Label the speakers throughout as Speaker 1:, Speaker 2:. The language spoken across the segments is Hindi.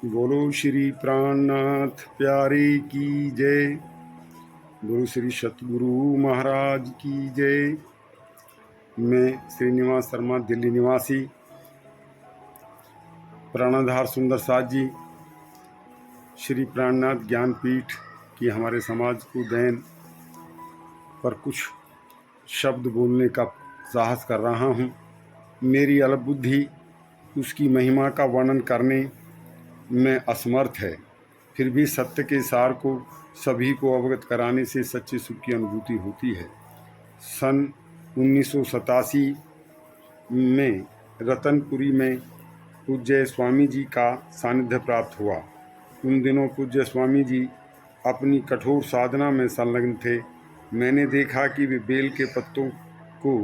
Speaker 1: बोलो श्री प्राणनाथ प्यारे की जय। बोलो श्री सतगुरु महाराज की जय। मैं श्रीनिवास शर्मा, दिल्ली निवासी, प्राणाधार सुंदर साथ जी, श्री प्राणनाथ ज्ञानपीठ की हमारे समाज को देन पर कुछ शब्द बोलने का साहस कर रहा हूँ। मेरी अल्प बुद्धि उसकी महिमा का वर्णन करने में असमर्थ है, फिर भी सत्य के सार को सभी को अवगत कराने से सच्चे सुख की अनुभूति होती है। सन 1987 में रतनपुरी में पूज्य स्वामी जी का सानिध्य प्राप्त हुआ। उन दिनों पूज्य स्वामी जी अपनी कठोर साधना में संलग्न थे। मैंने देखा कि वे बेल के पत्तों को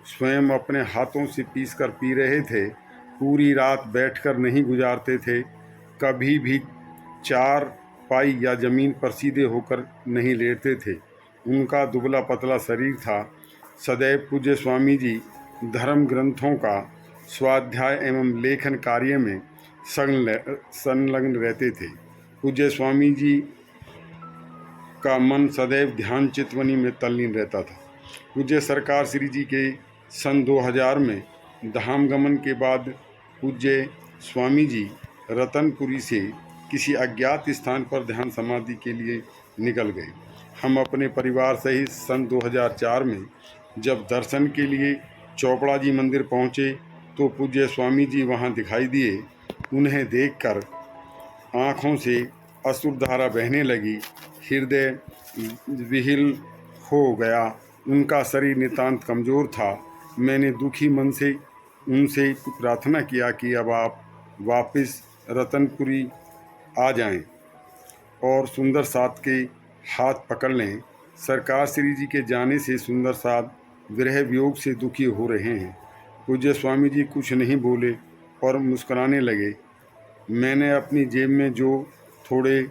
Speaker 1: स्वयं अपने हाथों से पीसकर पी रहे थे। पूरी रात बैठकर नहीं गुजारते थे। कभी भी चार पाई या जमीन पर सीधे होकर नहीं लेटते थे। उनका दुबला पतला शरीर था। सदैव पूज्य स्वामी जी धर्म ग्रंथों का स्वाध्याय एवं लेखन कार्य में संलग्न रहते थे। पूज्य स्वामी जी का मन सदैव ध्यान चितवनी में तल्लीन रहता था। पूज्य सरकार श्री जी के सन 2000 में धाम गमन के बाद पूज्य स्वामी जी रतनपुरी से किसी अज्ञात स्थान पर ध्यान समाधि के लिए निकल गए। हम अपने परिवार सहित सन 2004 में जब दर्शन के लिए चौपड़ा जी मंदिर पहुँचे तो पूज्य स्वामी जी वहाँ दिखाई दिए। उन्हें देखकर आँखों से अश्रुधारा बहने लगी। हृदय विहिल हो गया। उनका शरीर नितांत कमज़ोर था। मैंने दुखी मन से उनसे प्रार्थना किया कि अब आप वापस रतनपुरी आ जाएं और सुंदर साथ के हाथ पकड़ लें। सरकार श्री जी के जाने से सुंदर साथ विरह वियोग से दुखी हो रहे हैं। पूज्य स्वामी जी कुछ नहीं बोले और मुस्कुराने लगे। मैंने अपनी जेब में जो थोड़े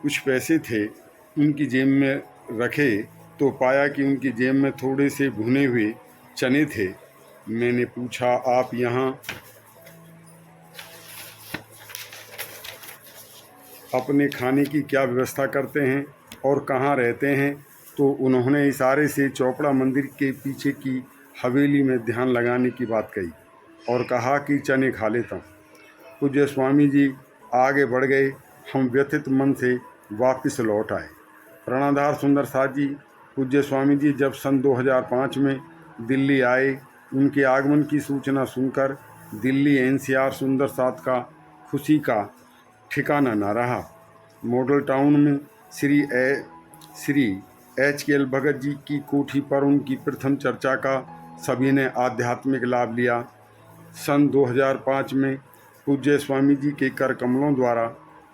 Speaker 1: कुछ पैसे थे उनकी जेब में रखे तो पाया कि उनकी जेब में थोड़े से भुने हुए चने थे। मैंने पूछा, आप यहाँ अपने खाने की क्या व्यवस्था करते हैं और कहाँ रहते हैं? तो उन्होंने इशारे से चौपड़ा मंदिर के पीछे की हवेली में ध्यान लगाने की बात कही और कहा कि चने खा लेता हूँ। पूज्य स्वामी जी आगे बढ़ गए। हम व्यथित मन से वापस लौट आए। प्राणाधार सुंदर साथ जी पूज्य स्वामी जी जब सन 2005 में दिल्ली आए, उनके आगमन की सूचना सुनकर दिल्ली एनसीआर सुंदर साथ का खुशी का ठिकाना न रहा। मॉडल टाउन में श्री HKL भगत जी की कोठी पर उनकी प्रथम चर्चा का सभी ने आध्यात्मिक लाभ लिया। सन 2005 में पूज्य स्वामी जी के कर कमलों द्वारा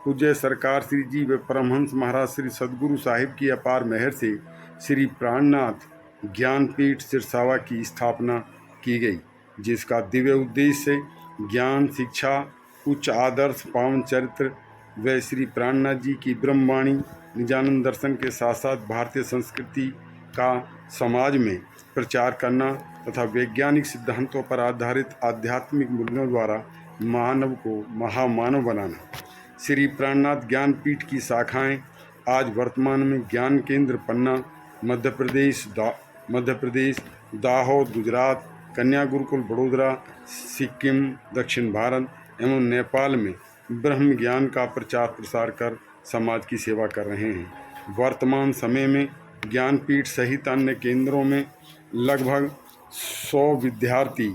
Speaker 1: पूज्य सरकार श्री जी व परमहंस महाराज श्री सद्गुरु साहिब की अपार मेहर से श्री प्राणनाथ ज्ञानपीठ सिरसावा की स्थापना की गई, जिसका दिव्य उद्देश्य ज्ञान, शिक्षा, उच्च आदर्श, पावन चरित्र व श्री प्राणनाथ जी की ब्रह्मवाणी, निजानंद दर्शन के साथ साथ भारतीय संस्कृति का समाज में प्रचार करना तथा वैज्ञानिक सिद्धांतों पर आधारित आध्यात्मिक मूल्यों द्वारा मानव को महामानव बनाना। श्री प्राणनाथ ज्ञानपीठ की शाखाएं आज वर्तमान में ज्ञान केंद्र पन्ना, मध्य प्रदेश, दाहोद गुजरात, कन्या गुरुकुल बड़ोदरा, सिक्किम, दक्षिण भारत एवं नेपाल में ब्रह्म ज्ञान का प्रचार प्रसार कर समाज की सेवा कर रहे हैं। वर्तमान समय में ज्ञानपीठ सहित अन्य केंद्रों में लगभग 100 विद्यार्थी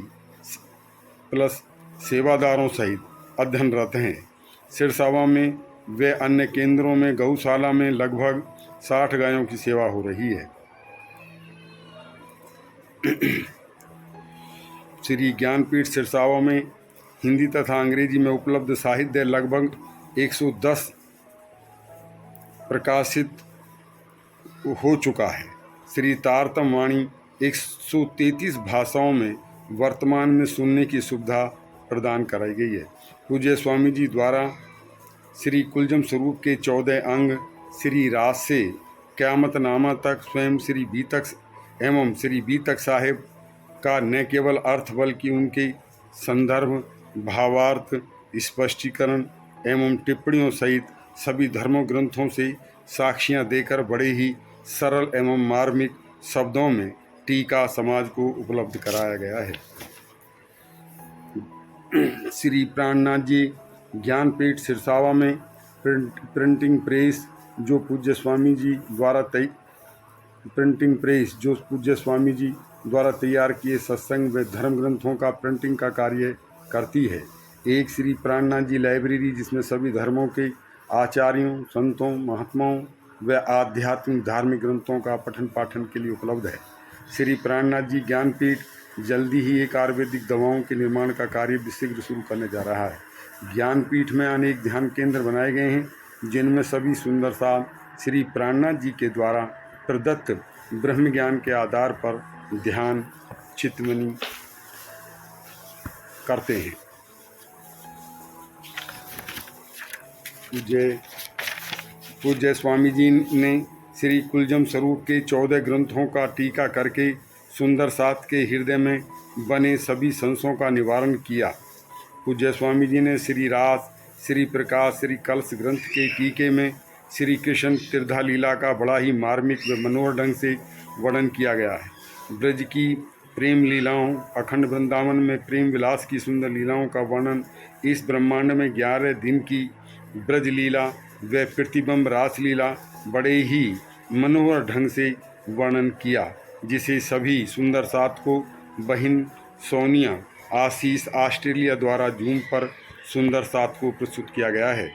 Speaker 1: प्लस सेवादारों सहित अध्ययनरत हैं। सिरसावा में व अन्य केंद्रों में गौशाला में लगभग 60 गायों की सेवा हो रही है। श्री ज्ञानपीठ सिरसावा में हिंदी तथा अंग्रेजी में उपलब्ध साहित्य लगभग 110 प्रकाशित हो चुका है। श्री तारतम वाणी 133 भाषाओं में वर्तमान में सुनने की सुविधा प्रदान कराई गई है। पूज्य स्वामी जी द्वारा श्री कुलजम स्वरूप के 14 अंग श्री राज से क़यामतनामा तक स्वयं श्री बीतक एवं श्री बीतक साहिब का न केवल अर्थ बल्कि उनके संदर्भ, भावार्थ, स्पष्टीकरण एवं टिप्पणियों सहित सभी धर्म ग्रंथों से साक्षियाँ देकर बड़े ही सरल एवं मार्मिक शब्दों में टीका समाज को उपलब्ध कराया गया है। श्री प्राणनाथ जी ज्ञानपीठ सिरसावा में प्रिंटिंग प्रेस जो पूज्य स्वामी जी द्वारा तैयार किए सत्संग व धर्म ग्रंथों का प्रिंटिंग का कार्य करती है। एक श्री प्राणनाथ जी लाइब्रेरी जिसमें सभी धर्मों के आचार्यों, संतों, महात्माओं व आध्यात्मिक धार्मिक ग्रंथों का पठन पाठन के लिए उपलब्ध है। श्री प्राणनाथ जी ज्ञानपीठ जल्दी ही एक आयुर्वेदिक दवाओं के निर्माण का कार्य भी शीघ्र शुरू करने जा रहा है। ज्ञानपीठ में अनेक ध्यान केंद्र बनाए गए हैं जिनमें सभी सुंदर सा श्री प्राणनाथ जी के द्वारा प्रदत्त ब्रह्म ज्ञान के आधार पर ध्यान चित्तमनी करते हैं। पूज्य स्वामी जी ने श्री कुलजम स्वरूप के 14 ग्रंथों का टीका करके सुंदर साथ के हृदय में बने सभी संशयों का निवारण किया। पूज्य स्वामी जी ने श्री रास, श्री प्रकाश, श्री कलश ग्रंथ के टीके में श्री कृष्ण तीर्था लीला का बड़ा ही मार्मिक व मनोहर ढंग से वर्णन किया गया है। ब्रज की प्रेम लीलाओं, अखंड वृंदावन में प्रेम विलास की सुंदर लीलाओं का वर्णन, इस ब्रह्मांड में 11 दिन की ब्रज लीला व प्रतिबिंब रास लीला बड़े ही मनोहर ढंग से वर्णन किया, जिसे सभी सुंदर साथ को बहन सोनिया आशीष ऑस्ट्रेलिया द्वारा जूम पर सुंदर साथ को प्रस्तुत किया गया है।